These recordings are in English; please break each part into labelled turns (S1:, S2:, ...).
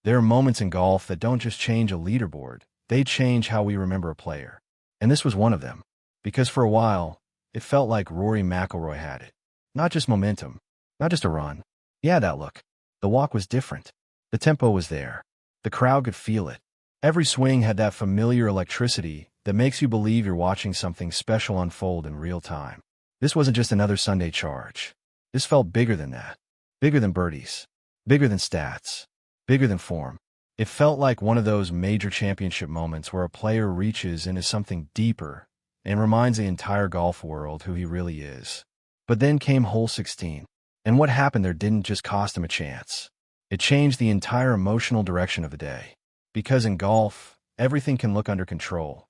S1: There are moments in golf that don't just change a leaderboard, they change how we remember a player. And this was one of them. Because for a while, it felt like Rory McIlroy had it. Not just momentum, not just a run. Yeah, that look. The walk was different. The tempo was there. The crowd could feel it. Every swing had that familiar electricity that makes you believe you're watching something special unfold in real time. This wasn't just another Sunday charge. This felt bigger than that. Bigger than birdies. Bigger than stats. Bigger than form. It felt like one of those major championship moments where a player reaches into something deeper and reminds the entire golf world who he really is. But then came hole 16. And what happened there didn't just cost him a chance. It changed the entire emotional direction of the day. Because in golf, everything can look under control,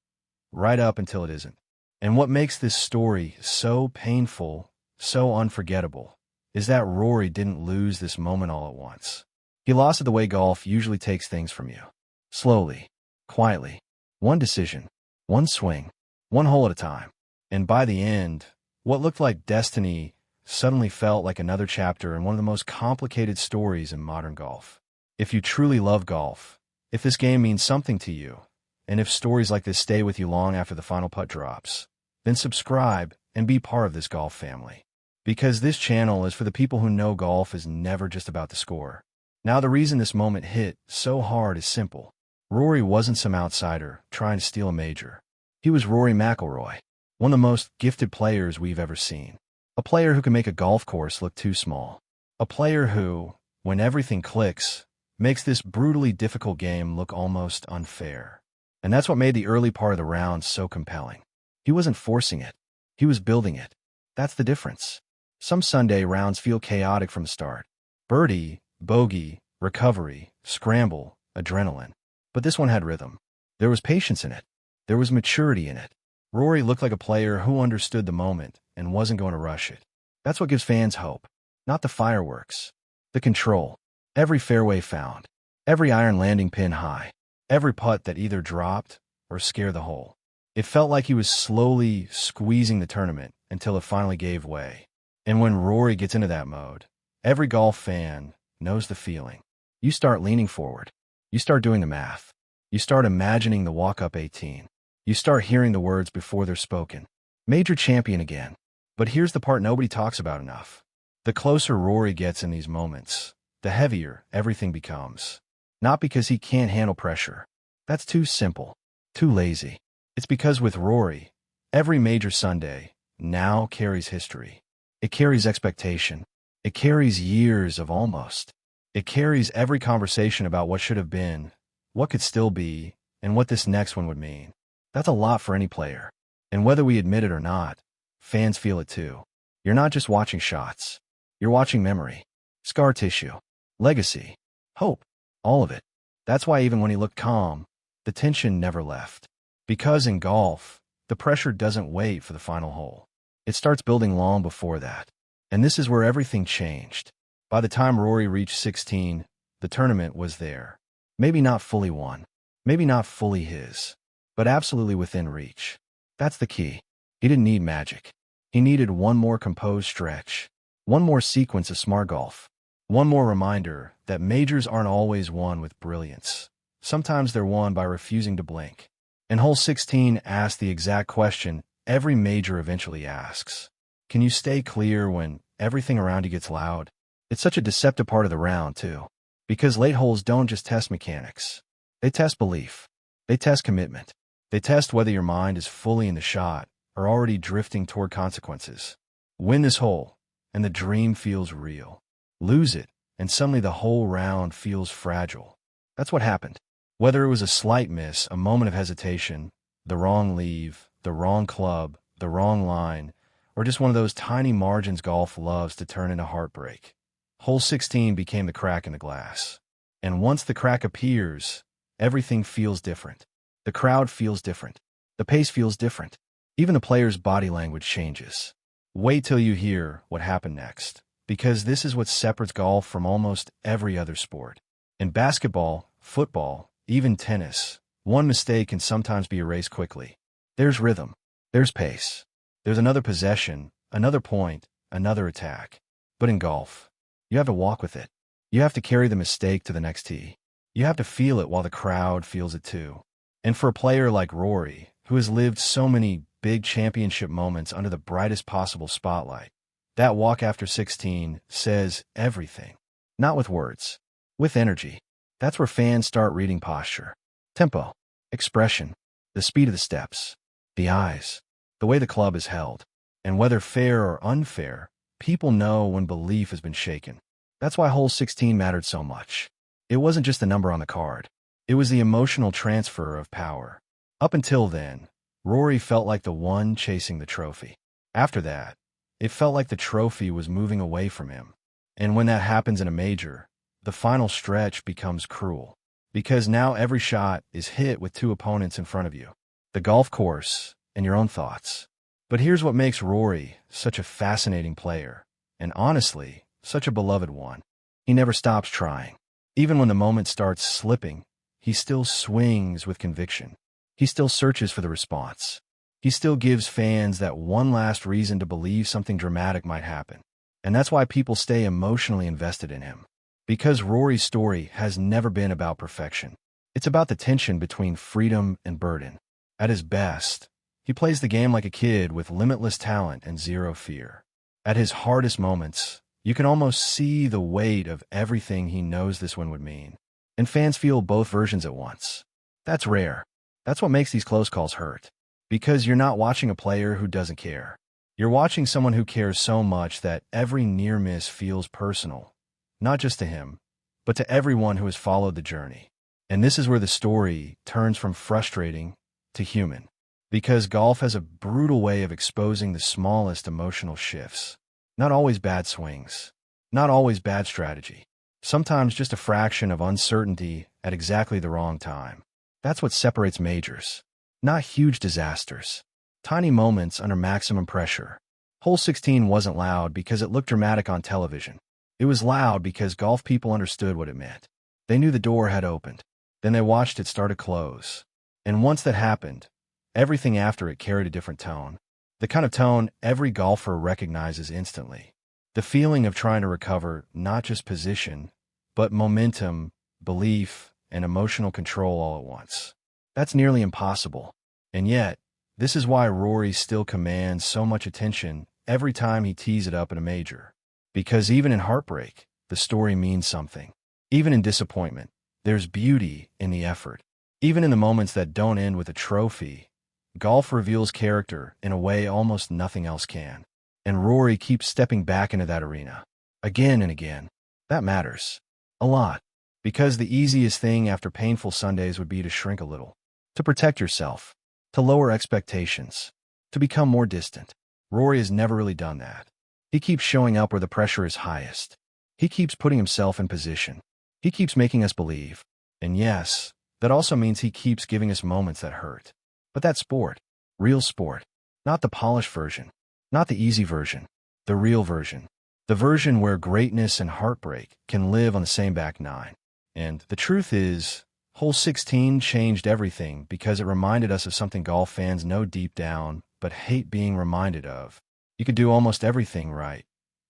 S1: right up until it isn't. And what makes this story so painful, so unforgettable, is that Rory didn't lose this moment all at once. He lost it the way golf usually takes things from you. Slowly, quietly, one decision, one swing, one hole at a time. And by the end, what looked like destiny suddenly felt like another chapter in one of the most complicated stories in modern golf. If you truly love golf, if this game means something to you, and if stories like this stay with you long after the final putt drops, then subscribe and be part of this golf family. Because this channel is for the people who know golf is never just about the score. Now, the reason this moment hit so hard is simple. Rory wasn't some outsider trying to steal a major. He was Rory McIlroy, one of the most gifted players we've ever seen. A player who can make a golf course look too small. A player who, when everything clicks, makes this brutally difficult game look almost unfair. And that's what made the early part of the round so compelling. He wasn't forcing it. He was building it. That's the difference. Some Sunday rounds feel chaotic from the start. Birdie, bogey, recovery, scramble, adrenaline. But this one had rhythm. There was patience in it. There was maturity in it. Rory looked like a player who understood the moment and wasn't going to rush it. That's what gives fans hope. Not the fireworks. The control. Every fairway found. Every iron landing pin high. Every putt that either dropped or scared the hole. It felt like he was slowly squeezing the tournament until it finally gave way. And when Rory gets into that mode, every golf fan knows the feeling. You start leaning forward. You start doing the math. You start imagining the walk-up 18. You start hearing the words before they're spoken. Major champion again. But here's the part nobody talks about enough. The closer Rory gets in these moments, the heavier everything becomes. Not because he can't handle pressure. That's too simple. Too lazy. It's because with Rory, every major Sunday now carries history. It carries expectation. It carries years of almost. It carries every conversation about what should have been, what could still be, and what this next one would mean. That's a lot for any player. And whether we admit it or not, fans feel it too. You're not just watching shots. You're watching memory, scar tissue, legacy, hope, all of it. That's why even when he looked calm, the tension never left. Because in golf, the pressure doesn't wait for the final hole. It starts building long before that. And this is where everything changed. By the time Rory reached 16, the tournament was there. Maybe not fully won. Maybe not fully his. But absolutely within reach. That's the key. He didn't need magic. He needed one more composed stretch. One more sequence of smart golf. One more reminder that majors aren't always won with brilliance. Sometimes they're won by refusing to blink. And hole 16 asked the exact question every major eventually asks. Can you stay clear when everything around you gets loud? It's such a deceptive part of the round, too. Because late holes don't just test mechanics. They test belief. They test commitment. They test whether your mind is fully in the shot or already drifting toward consequences. Win this hole, and the dream feels real. Lose it, and suddenly the whole round feels fragile. That's what happened. Whether it was a slight miss, a moment of hesitation, the wrong leave, the wrong club, the wrong line, or just one of those tiny margins golf loves to turn into heartbreak. Hole 16 became the crack in the glass. And once the crack appears, everything feels different. The crowd feels different. The pace feels different. Even the player's body language changes. Wait till you hear what happened next, because this is what separates golf from almost every other sport. In basketball, football, even tennis, one mistake can sometimes be erased quickly. There's rhythm. There's pace. There's another possession, another point, another attack. But in golf, you have to walk with it. You have to carry the mistake to the next tee. You have to feel it while the crowd feels it too. And for a player like Rory, who has lived so many big championship moments under the brightest possible spotlight, that walk after 16 says everything. Not with words, with energy. That's where fans start reading posture, tempo, expression, the speed of the steps, the eyes, the way the club is held. And whether fair or unfair, people know when belief has been shaken. That's why hole 16 mattered so much. It wasn't just the number on the card. It was the emotional transfer of power. Up until then, Rory felt like the one chasing the trophy. After that, it felt like the trophy was moving away from him. And when that happens in a major, the final stretch becomes cruel. Because now every shot is hit with two opponents in front of you. The golf course and your own thoughts. But here's what makes Rory such a fascinating player, and honestly, such a beloved one. He never stops trying. Even when the moment starts slipping, he still swings with conviction. He still searches for the response. He still gives fans that one last reason to believe something dramatic might happen. And that's why people stay emotionally invested in him. Because Rory's story has never been about perfection. It's about the tension between freedom and burden. At his best, he plays the game like a kid with limitless talent and zero fear. At his hardest moments, you can almost see the weight of everything he knows this win would mean. And fans feel both versions at once. That's rare. That's what makes these close calls hurt. Because you're not watching a player who doesn't care. You're watching someone who cares so much that every near miss feels personal. Not just to him, but to everyone who has followed the journey. And this is where the story turns from frustrating to human. Because golf has a brutal way of exposing the smallest emotional shifts. Not always bad swings. Not always bad strategy. Sometimes just a fraction of uncertainty at exactly the wrong time. That's what separates majors. Not huge disasters. Tiny moments under maximum pressure. Hole 16 wasn't loud because it looked dramatic on television. It was loud because golf people understood what it meant. They knew the door had opened. Then they watched it start to close. And once that happened, everything after it carried a different tone. The kind of tone every golfer recognizes instantly. The feeling of trying to recover not just position, but momentum, belief, and emotional control all at once. That's nearly impossible. And yet, this is why Rory still commands so much attention every time he tees it up in a major. Because even in heartbreak, the story means something. Even in disappointment, there's beauty in the effort. Even in the moments that don't end with a trophy, golf reveals character in a way almost nothing else can. And Rory keeps stepping back into that arena. Again and again. That matters. A lot. Because the easiest thing after painful Sundays would be to shrink a little. To protect yourself. To lower expectations. To become more distant. Rory has never really done that. He keeps showing up where the pressure is highest. He keeps putting himself in position. He keeps making us believe. And yes, that also means he keeps giving us moments that hurt. But that's sport. Real sport. Not the polished version. Not the easy version. The real version. The version where greatness and heartbreak can live on the same back nine. And the truth is, hole 16 changed everything because it reminded us of something golf fans know deep down, but hate being reminded of. You could do almost everything right,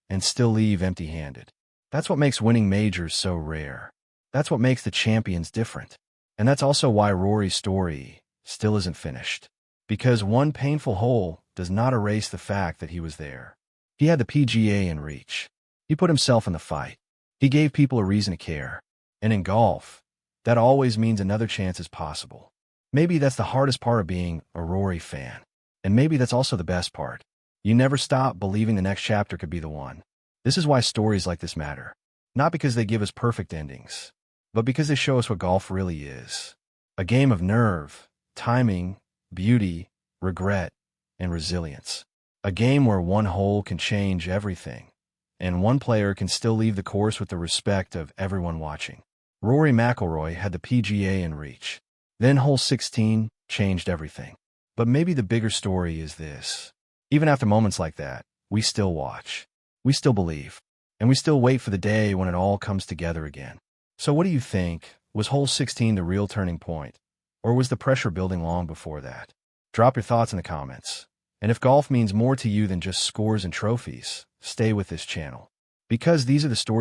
S1: and still leave empty-handed. That's what makes winning majors so rare. That's what makes the champions different. And that's also why Rory's story still isn't finished. Because one painful hole does not erase the fact that he was there. He had the PGA in reach. He put himself in the fight. He gave people a reason to care. And in golf, that always means another chance is possible. Maybe that's the hardest part of being a Rory fan. And maybe that's also the best part. You never stop believing the next chapter could be the one. This is why stories like this matter. Not because they give us perfect endings, but because they show us what golf really is. A game of nerve, timing, beauty, regret, and resilience. A game where one hole can change everything, and one player can still leave the course with the respect of everyone watching. Rory McIlroy had the PGA in reach. Then hole 16 changed everything. But maybe the bigger story is this. Even after moments like that, we still watch. We still believe. And we still wait for the day when it all comes together again. So what do you think? Was hole 16 the real turning point? Or was the pressure building long before that? Drop your thoughts in the comments. And if golf means more to you than just scores and trophies, stay with this channel. Because these are the stories